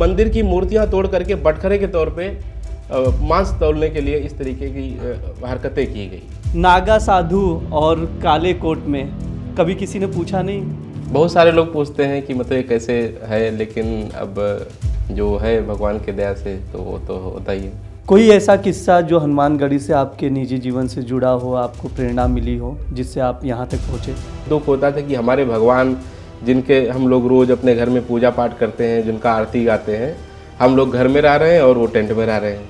मंदिर की मूर्तियां तोड़ करके बटखरे के तौर पे मांस तोड़ने के लिए इस तरीके की हरकतें की गई। नागा साधु और काले कोट में कभी किसी ने पूछा नहीं? बहुत सारे लोग पूछते हैं कि मतलब ये कैसे है, लेकिन अब जो है भगवान की दया से तो वो तो होता ही है। कोई ऐसा किस्सा जो हनुमानगढ़ी से आपके निजी जीवन से जुड़ा हो, आपको प्रेरणा मिली हो, जिससे आप यहाँ तक पहुँचे? दुख होता था कि हमारे भगवान जिनके हम लोग रोज़ अपने घर में पूजा पाठ करते हैं, जिनका आरती गाते हैं, हम लोग घर में रह रहे हैं और वो टेंट में रह रहे हैं।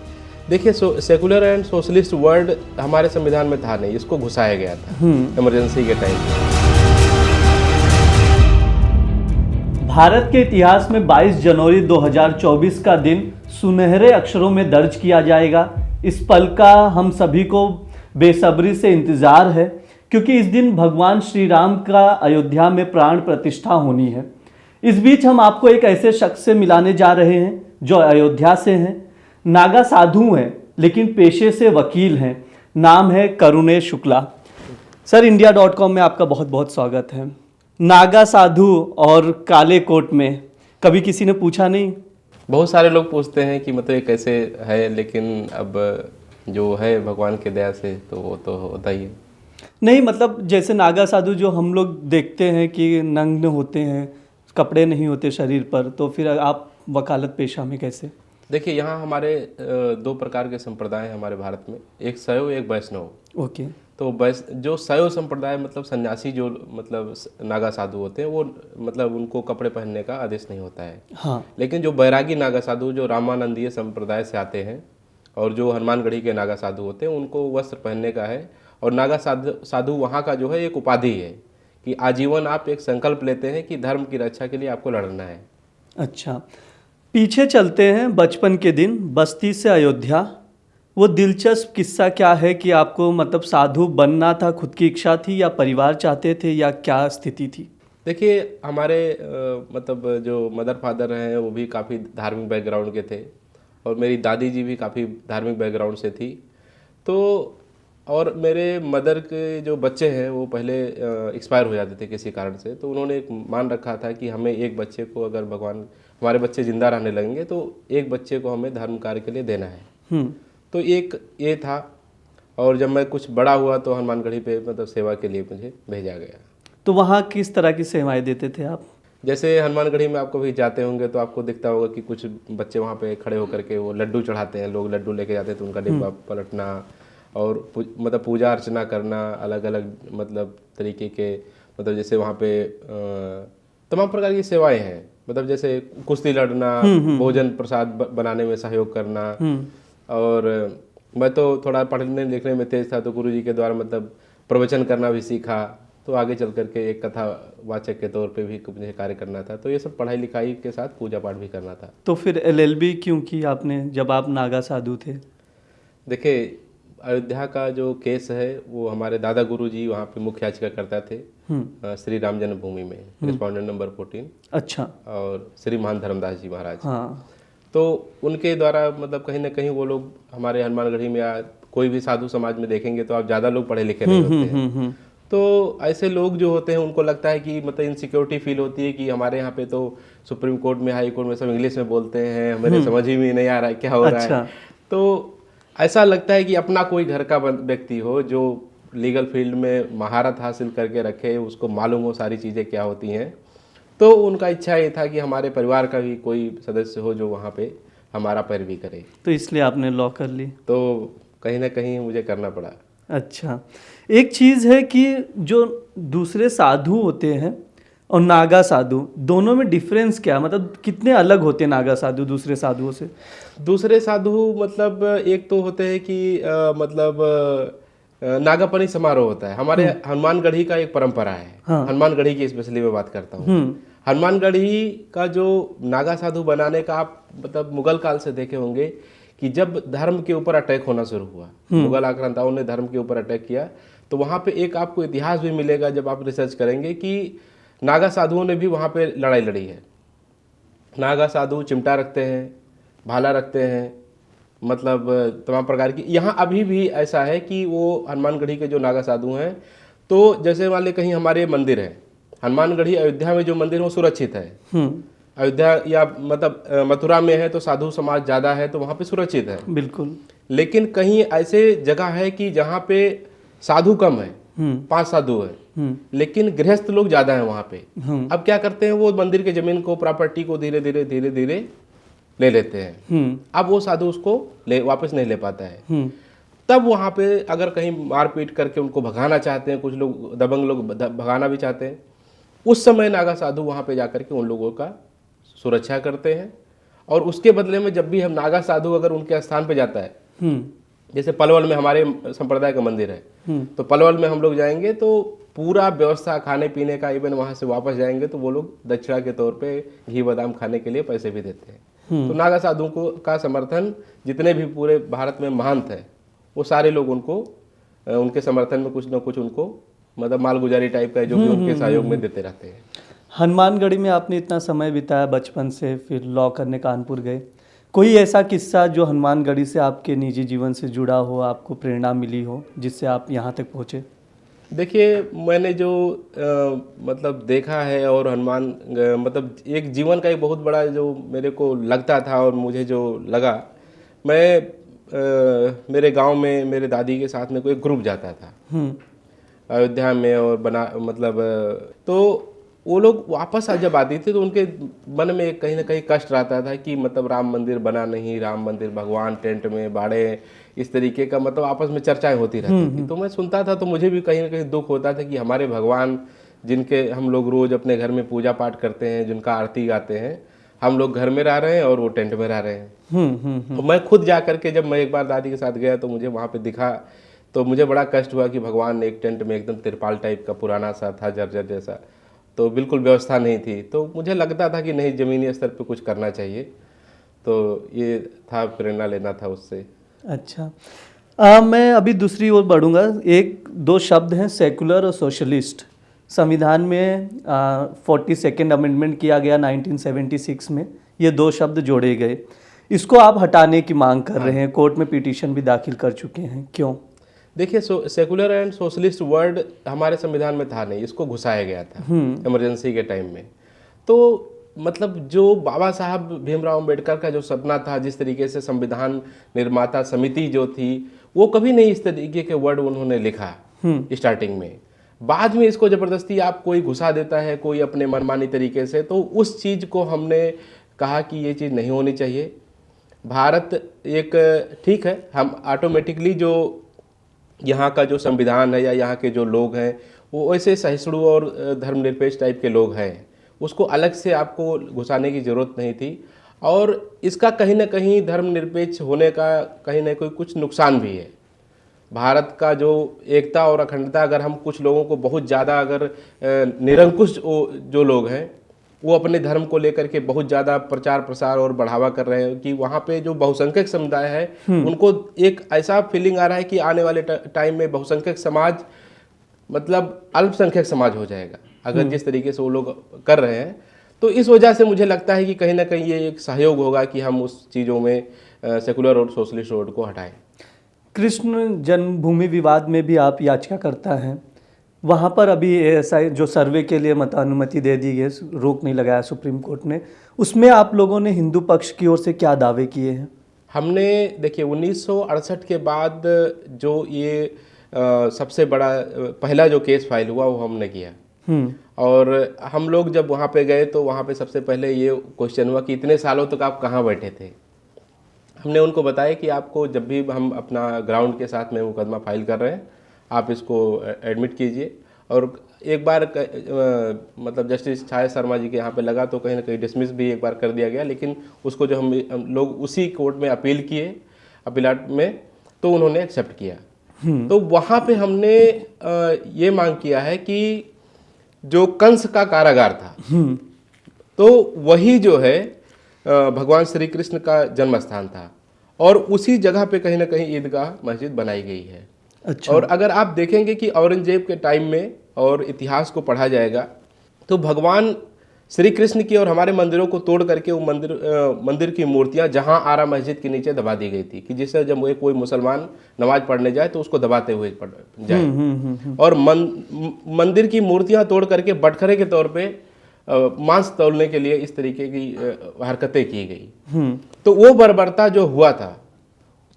देखिए, सेकुलर एंड सोशलिस्ट वर्ड हमारे संविधान में था नहीं, इसको घुसाया गया था इमरजेंसी के टाइम पे। भारत के इतिहास में 22 जनवरी 2024 का दिन सुनहरे अक्षरों में दर्ज किया जाएगा। इस पल का हम सभी को बेसब्री से इंतजार है, क्योंकि इस दिन भगवान श्री राम का अयोध्या में प्राण प्रतिष्ठा होनी है। इस बीच हम आपको एक ऐसे शख्स से मिलाने जा रहे हैं जो अयोध्या से हैं, नागा साधु हैं, लेकिन पेशे से वकील हैं। नाम है करुणेश शुक्ला। सर, India.com में आपका बहुत बहुत स्वागत है। नागा साधु और काले कोट में कभी किसी ने पूछा नहीं? बहुत सारे लोग पूछते हैं कि मतलब ये कैसे है, लेकिन अब जो है भगवान की दया से तो वो तो होता ही है। नहीं, मतलब जैसे नागा साधु जो हम लोग देखते हैं कि नग्न होते हैं, कपड़े नहीं होते शरीर पर, तो फिर आप वकालत पेशा में कैसे? देखिए, यहाँ हमारे दो प्रकार के संप्रदाय हैं हमारे भारत में, एक शैव एक वैष्णव। ओके। तो जो शैव संप्रदाय मतलब सन्यासी जो मतलब नागा साधु होते हैं, वो मतलब उनको कपड़े पहनने का आदेश नहीं होता है। हाँ। लेकिन जो बैरागी नागा साधु जो रामानंदीय संप्रदाय से आते हैं और जो हनुमानगढ़ी के नागा साधु होते हैं, उनको वस्त्र पहनने का है। और नागा साधु वहाँ का जो है एक उपाधि है कि आजीवन आप एक संकल्प लेते हैं कि धर्म की रक्षा के लिए आपको लड़ना है। अच्छा, पीछे चलते हैं बचपन के दिन, बस्ती से अयोध्या। वो दिलचस्प किस्सा क्या है कि आपको मतलब साधु बनना था, खुद की इच्छा थी या परिवार चाहते थे, या क्या स्थिति थी? देखिए, हमारे मतलब जो मदर फादर हैं वो भी काफ़ी धार्मिक बैकग्राउंड के थे और मेरी दादी जी भी काफ़ी धार्मिक बैकग्राउंड से थी। तो और मेरे मदर के जो बच्चे हैं वो पहले एक्सपायर हो जाते थे किसी कारण से, तो उन्होंने एक मान रखा था कि हमें एक बच्चे को, अगर भगवान हमारे बच्चे जिंदा रहने लगेंगे तो एक बच्चे को हमें धर्म कार्य के लिए देना है। तो एक ये था। और जब मैं कुछ बड़ा हुआ तो हनुमानगढ़ी पे मतलब सेवा के लिए मुझे भेजा गया। तो वहाँ किस तरह की सेवाएं देते थे आप? जैसे हनुमानगढ़ी में आपको भी जाते होंगे तो आपको दिखता होगा कि कुछ बच्चे वहाँ पे खड़े होकर के वो लड्डू चढ़ाते हैं, लोग लड्डू लेके जाते हैं तो उनका डिब्बा पलटना और मतलब पूजा अर्चना करना, अलग अलग मतलब तरीके के, मतलब जैसे वहाँ पे तमाम प्रकार की सेवाएं हैं। मतलब जैसे कुश्ती लड़ना, भोजन प्रसाद बनाने में सहयोग करना। और मैं तो थोड़ा पढ़ने लिखने में तेज था, तो गुरुजी के द्वारा मतलब प्रवचन करना भी सीखा। तो आगे चल करके एक कथावाचक के तौर पे भी मुझे कार्य करना था। तो ये सब पढ़ाई लिखाई के साथ पूजा पाठ भी करना था। तो फिर LLB क्यों की आपने जब आप नागा साधु थे? देखिए, अयोध्या का जो केस है वो हमारे दादा गुरुजी वहाँ पे मुख्य याचिकाकर्ता थे श्री राम जन्मभूमि में, रिस्पॉन्डेंट नंबर 14। अच्छा। और श्री महान धर्मदास जी महाराज। हाँ। तो उनके द्वारा मतलब कहीं ना कहीं वो लोग हमारे हनुमानगढ़ी में या कोई भी साधु समाज में देखेंगे तो आप ज़्यादा लोग पढ़े लिखे नहीं होते हैं। तो ऐसे लोग जो होते हैं उनको लगता है कि मतलब इनसिक्योरिटी फील होती है कि हमारे यहाँ पे तो सुप्रीम कोर्ट में, हाई कोर्ट में सब इंग्लिश में बोलते हैं, हमें समझ ही में नहीं आ रहा है क्या हो रहा है। तो ऐसा लगता है कि अपना कोई घर का व्यक्ति हो जो लीगल फील्ड में महारत हासिल करके रखे, उसको मालूम हो सारी चीज़ें क्या होती हैं। तो उनका इच्छा ये था कि हमारे परिवार का भी कोई सदस्य हो जो वहाँ पे हमारा पैरवी करे। तो इसलिए आपने लॉ कर ली? तो कहीं ना कहीं मुझे करना पड़ा। अच्छा, एक चीज़ है कि जो दूसरे साधु होते हैं और नागा साधु, दोनों में डिफरेंस क्या है? मतलब कितने अलग होते हैं नागा साधु दूसरे साधुओं से? दूसरे साधु मतलब एक तो होते हैं कि मतलब नागापनी समारोह होता है हमारे हनुमानगढ़ी का, एक परंपरा है। हाँ। हनुमानगढ़ी की स्पेशली मैं बात करता हूँ। हनुमानगढ़ी का जो नागा साधु बनाने का आप मतलब मुगल काल से देखे होंगे कि जब धर्म के ऊपर अटैक होना शुरू हुआ, मुगल आक्रांताओं ने धर्म के ऊपर अटैक किया, तो वहाँ पे एक आपको इतिहास भी मिलेगा जब आप रिसर्च करेंगे कि नागा साधुओं ने भी वहाँ पे लड़ाई लड़ी है। नागा साधु चिमटा रखते हैं, भाला रखते हैं, मतलब तमाम प्रकार की। यहाँ अभी भी ऐसा है कि वो हनुमानगढ़ी के जो नागा साधु हैं, तो जैसे मान लें कहीं हमारे मंदिर है, हनुमानगढ़ी अयोध्या में जो मंदिर है वो सुरक्षित है, अयोध्या या मतलब मथुरा में है तो साधु समाज ज़्यादा है तो वहाँ पे सुरक्षित है। बिल्कुल। लेकिन कहीं ऐसे जगह है कि जहाँ पे साधु कम है, 5 साधु है, लेकिन गृहस्थ लोग ज़्यादा है वहाँ पे। अब क्या करते हैं, वो मंदिर के जमीन को, प्रॉपर्टी को धीरे धीरे ले लेते हैं। अब वो साधु उसको वापस नहीं ले पाता है। तब वहाँ पे अगर कहीं मारपीट करके उनको भगाना चाहते हैं, कुछ लोग दबंग लोग भगाना भी चाहते हैं, उस समय नागा साधु वहाँ पे जाकर के उन लोगों का सुरक्षा करते हैं। और उसके बदले में जब भी हम नागा साधु अगर उनके स्थान पे जाता है, जैसे पलवल में हमारे संप्रदाय का मंदिर है, तो पलवल में हम लोग जाएंगे तो पूरा व्यवस्था खाने पीने का, इवन वहाँ से वापस जाएंगे तो वो लोग दक्षिणा के तौर पे घी बादाम खाने के लिए पैसे भी देते हैं। तो नागा साधुओं को का समर्थन जितने भी पूरे भारत में महंत है वो सारे लोग उनको उनके समर्थन में कुछ ना कुछ उनको मतलब मालगुजारी टाइप का जो भी उनके सहयोग में देते रहते हैं। हनुमानगढ़ी में आपने इतना समय बिताया बचपन से, फिर लॉ करने कानपुर गए, कोई ऐसा किस्सा जो हनुमानगढ़ी से आपके निजी जीवन से जुड़ा हो, आपको प्रेरणा मिली हो जिससे आप यहाँ तक पहुँचे? देखिए, मैंने जो मतलब देखा है और हनुमान मतलब एक जीवन का एक बहुत बड़ा जो मेरे को लगता था और मुझे जो लगा, मैं मेरे गांव में मेरे दादी के साथ में कोई ग्रुप जाता था अयोध्या में और बना मतलब तो वो लोग वापस जब आती थी तो उनके मन में कहीं ना कहीं कष्ट रहता था कि मतलब राम मंदिर बना नहीं, राम मंदिर भगवान टेंट में बाड़े, इस तरीके का मतलब आपस में चर्चाएं होती रहती थी। तो मैं सुनता था तो मुझे भी कहीं ना कहीं दुख होता था कि हमारे भगवान जिनके हम लोग रोज अपने घर में पूजा पाठ करते हैं, जिनका आरती गाते हैं, हम लोग घर में रह रहे हैं और वो टेंट में रह रहे हैं। तो मैं खुद जा करके जब मैं एक बार दादी के साथ गया तो मुझे वहाँ पे दिखा तो मुझे बड़ा कष्ट हुआ कि भगवान एक टेंट में एकदम तिरपाल टाइप का पुराना सा था, जर्जर जैसा, तो बिल्कुल व्यवस्था नहीं थी। तो मुझे लगता था कि नहीं, ज़मीनी स्तर पे कुछ करना चाहिए। तो ये था, प्रेरणा लेना था उससे। अच्छा, मैं अभी दूसरी ओर बढ़ूँगा। एक दो शब्द हैं सेकुलर और सोशलिस्ट। संविधान में 42nd अमेंडमेंट किया गया 1976 में, ये दो शब्द जोड़े गए। इसको आप हटाने की मांग कर रहे हैं, कोर्ट में पिटीशन भी दाखिल कर चुके हैं, क्यों? देखिए, सेकुलर एंड सोशलिस्ट वर्ड हमारे संविधान में था नहीं, इसको घुसाया गया था इमरजेंसी के टाइम में। तो मतलब जो बाबा साहब भीमराव अंबेडकर का जो सपना था, जिस तरीके से संविधान निर्माता समिति जो थी, वो कभी नहीं इस तरीके के वर्ड उन्होंने लिखा स्टार्टिंग में। बाद में इसको जबरदस्ती आप कोई घुसा देता है, कोई अपने मनमानी तरीके से, तो उस चीज़ को हमने कहा कि ये चीज़ नहीं होनी चाहिए। भारत एक ठीक है, हम ऑटोमेटिकली जो यहाँ का जो संविधान है या यहाँ के जो लोग हैं वो वैसे सहिष्णु और धर्मनिरपेक्ष टाइप के लोग हैं, उसको अलग से आपको घुसाने की ज़रूरत नहीं थी। और इसका कहीं ना कहीं धर्मनिरपेक्ष होने का कहीं ना कोई कुछ नुकसान भी है। भारत का जो एकता और अखंडता, अगर हम कुछ लोगों को बहुत ज़्यादा अगर निरंकुश जो लोग हैं वो अपने धर्म को लेकर के बहुत ज़्यादा प्रचार प्रसार और बढ़ावा कर रहे हैं कि वहाँ पे जो बहुसंख्यक समुदाय है उनको एक ऐसा फीलिंग आ रहा है कि आने वाले टाइम में बहुसंख्यक समाज मतलब अल्पसंख्यक समाज हो जाएगा अगर जिस तरीके से वो लोग कर रहे हैं। तो इस वजह से मुझे लगता है कि कहीं ना कहीं ये एक सहयोग होगा कि हम उस चीज़ों में सेकुलर और सोशलिस्ट वर्ड को हटाएं। कृष्ण जन्मभूमि विवाद में भी आप याचिका करता हैं, वहाँ पर अभी ऐसा जो सर्वे के लिए मतानुमति दे दी गई, रोक नहीं लगाया सुप्रीम कोर्ट ने, उसमें आप लोगों ने हिंदू पक्ष की ओर से क्या दावे किए हैं? हमने देखिए 1968 के बाद जो ये सबसे बड़ा पहला जो केस फाइल हुआ वो हमने किया। और हम लोग जब वहाँ पे गए तो वहाँ पे सबसे पहले ये क्वेश्चन हुआ कि इतने सालों तक आप कहाँ बैठे थे। हमने उनको बताया कि आपको जब भी हम अपना ग्राउंड के साथ में मुकदमा फाइल कर रहे हैं आप इसको एडमिट कीजिए। और एक बार मतलब जस्टिस छाया शर्मा जी के यहाँ पे लगा तो कहीं ना कहीं डिसमिस भी एक बार कर दिया गया, लेकिन उसको जो हम लोग उसी कोर्ट में अपील किए, अपीलाट में, तो उन्होंने एक्सेप्ट किया। तो वहाँ पे हमने ये मांग किया है कि जो कंस का कारागार था तो वही जो है भगवान श्री कृष्ण का जन्म स्थान था और उसी जगह पे कहीं ना कहीं ईदगाह मस्जिद बनाई गई है। अच्छा। और अगर आप देखेंगे कि औरंगजेब के टाइम में और इतिहास को पढ़ा जाएगा तो भगवान श्री कृष्ण की और हमारे मंदिरों को तोड़ करके वो मंदिर की मूर्तियां जहां आरा मस्जिद के नीचे दबा दी गई थी कि जिससे जब कोई मुसलमान नमाज पढ़ने जाए तो उसको दबाते हुए जाए। और मंदिर की मूर्तियां तोड़ करके बटखरे के तौर पे मांस तौलने के लिए इस तरीके की हरकतें की गई। तो वो बर्बरता जो हुआ था,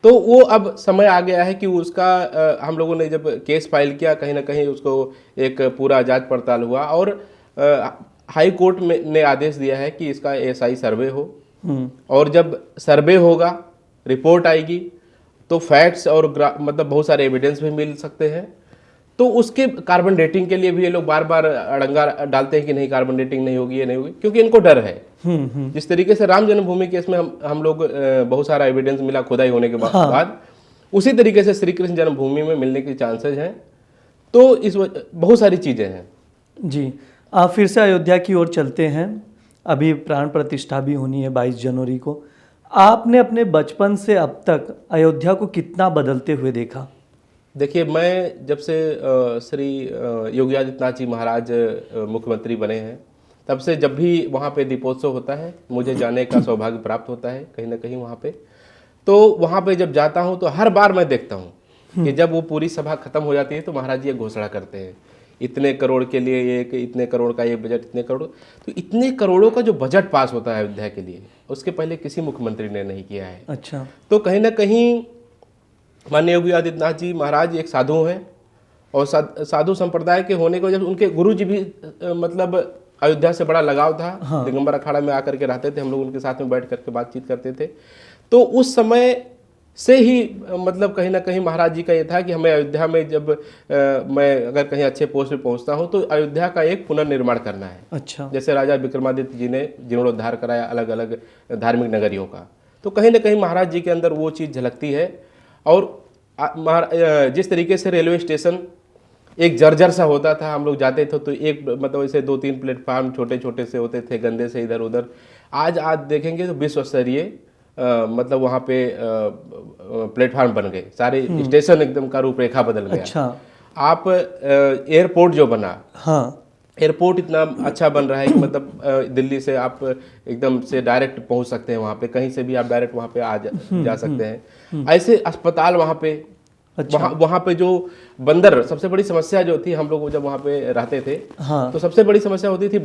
तो वो अब समय आ गया है कि उसका हम लोगों ने जब केस फाइल किया, कहीं ना कहीं उसको एक पूरा जांच पड़ताल हुआ और हाई कोर्ट में ने आदेश दिया है कि इसका एएसआई सर्वे हो, और जब सर्वे होगा, रिपोर्ट आएगी, तो फैक्ट्स और मतलब बहुत सारे एविडेंस भी मिल सकते हैं। तो उसके कार्बन डेटिंग के लिए भी ये लोग बार बार अड़ंगा डालते हैं कि नहीं कार्बन डेटिंग नहीं होगी, ये नहीं होगी, क्योंकि इनको डर है। जिस तरीके से राम जन्मभूमि केस में हम लोग बहुत सारा एविडेंस मिला खुदाई होने के बाद, उसी तरीके से श्री कृष्ण जन्मभूमि में मिलने के चांसेस हैं। तो इस बहुत सारी चीजें हैं जी। आप फिर से अयोध्या की ओर चलते हैं। अभी प्राण प्रतिष्ठा भी होनी है 22 जनवरी को। आपने अपने बचपन से अब तक अयोध्या को कितना बदलते हुए देखा? देखिए, मैं जब से श्री योगी आदित्यनाथ जी महाराज मुख्यमंत्री बने हैं, तब से जब भी वहाँ पे दीपोत्सव होता है, मुझे जाने का सौभाग्य प्राप्त होता है कहीं ना कहीं वहाँ पे। तो वहाँ पे जब जाता हूँ तो हर बार मैं देखता हूँ कि जब वो पूरी सभा खत्म हो जाती है तो महाराज जी ये घोषणा करते हैं, इतने करोड़ के लिए ये, इतने करोड़ का ये बजट, इतने करोड़। तो इतने करोड़ों का जो बजट पास होता है अयोध्या के लिए, उसके पहले किसी मुख्यमंत्री ने नहीं किया है। अच्छा। तो कहीं ना कहीं माननीय योगी आदित्यनाथ जी महाराज एक साधु हैं, और साधु संप्रदाय के होने की वजह से उनके गुरु जी भी मतलब अयोध्या से बड़ा लगाव था। हाँ। दिगंबर अखाड़ा में आकर के रहते थे, हम लोग उनके साथ में बैठ करके बातचीत करते थे। तो उस समय से ही मतलब कहीं ना कहीं महाराज जी का ये था कि हमें अयोध्या में जब मैं अगर कहीं अच्छे पोस्ट पे पहुंचता हूं तो अयोध्या का एक पुनर्निर्माण करना है। अच्छा। जैसे राजा विक्रमादित्य जी ने जीर्णोद्धार कराया अलग अलग धार्मिक नगरियों का, तो कहीं ना कहीं महाराज जी के अंदर वो चीज़ झलकती है। और जिस तरीके से रेलवे स्टेशन एक जर्जर सा होता था, हम लोग जाते थे तो एक मतलब ऐसे 2-3 प्लेटफार्म छोटे छोटे से होते थे, गंदे से इधर उधर। आज देखेंगे तो विश्व स्तरीय मतलब वहाँ पे प्लेटफार्म बन गए, सारे स्टेशन एकदम का रूपरेखा बदल गया। अच्छा। आप एयरपोर्ट जो बना, हाँ, एयरपोर्ट इतना अच्छा बन रहा है कि मतलब दिल्ली से आप एकदम से डायरेक्ट पहुंच सकते हैं वहाँ पे, कहीं से भी आप डायरेक्ट वहाँ पे जा सकते हैं। ऐसे अस्पताल वहाँ पे। अच्छा। वहाँ पे जो बंदर, सबसे बड़ी समस्या जो थी, हम लोग जब वहाँ पे रहते थे, हाँ, तो सबसे बड़ी समस्या होती थी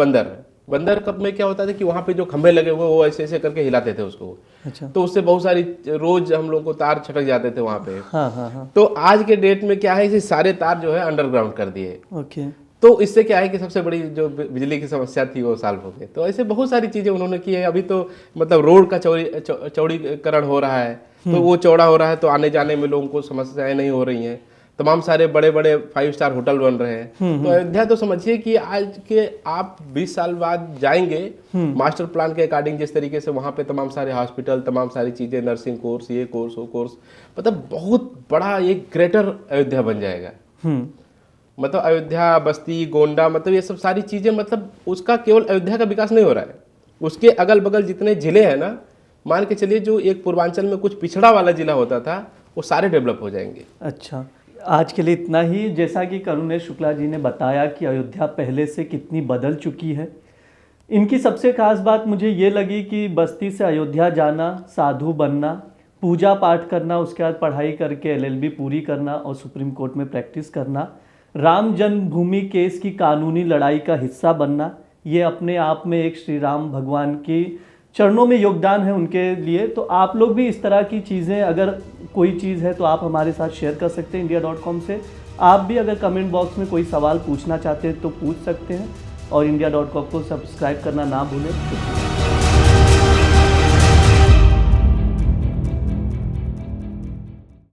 बंदर कब में क्या होता था कि वहाँ पे जो खंभे लगे हुए वो ऐसे ऐसे करके हिलाते थे उसको। अच्छा। तो उससे बहुत सारी रोज हम लोग को तार छटक जाते थे वहाँ पे। हाँ, हाँ, हाँ। तो आज के डेट में क्या है कि सारे तार जो है अंडरग्राउंड कर दिए। ओके। तो इससे क्या है कि सबसे बड़ी जो बिजली की समस्या थी वो सॉल्व हो गई। तो ऐसे बहुत सारी चीज़ें उन्होंने की है। अभी तो मतलब रोड का चौड़ीकरण हो रहा है, तो वो चौड़ा हो रहा है, तो आने जाने में लोगों को समस्याएं नहीं हो रही हैं। तमाम सारे बड़े बड़े 5 स्टार होटल बन रहे हैं। तो अयोध्या तो समझिए कि आज के आप 20 साल बाद जाएंगे, मास्टर प्लान के अकॉर्डिंग जिस तरीके से वहाँ पे तमाम सारे हॉस्पिटल, तमाम सारी चीज़ें, नर्सिंग कोर्स, ये कोर्स वो कोर्स, मतलब बहुत बड़ा एक ग्रेटर अयोध्या बन जाएगा। मतलब अयोध्या, बस्ती, गोंडा, मतलब ये सब सारी चीज़ें, मतलब उसका केवल अयोध्या का विकास नहीं हो रहा है, उसके अगल बगल जितने जिले हैं ना, मान के चलिए जो एक पूर्वांचल में कुछ पिछड़ा वाला जिला होता था, वो सारे डेवलप हो जाएंगे। अच्छा, आज के लिए इतना ही। जैसा कि करुणेश शुक्ला जी ने बताया कि अयोध्या पहले से कितनी बदल चुकी है। इनकी सबसे खास बात मुझे ये लगी कि बस्ती से अयोध्या जाना, साधु बनना, पूजा पाठ करना, उसके बाद पढ़ाई करके LLB पूरी करना और सुप्रीम कोर्ट में प्रैक्टिस करना, राम जन्मभूमि केस की कानूनी लड़ाई का हिस्सा बनना, ये अपने आप में एक श्री राम भगवान की चरणों में योगदान है उनके लिए। तो आप लोग भी इस तरह की चीज़ें, अगर कोई चीज़ है तो आप हमारे साथ शेयर कर सकते हैं India.com से। आप भी अगर कमेंट बॉक्स में कोई सवाल पूछना चाहते हैं तो पूछ सकते हैं, और India.com को सब्सक्राइब करना ना भूलें।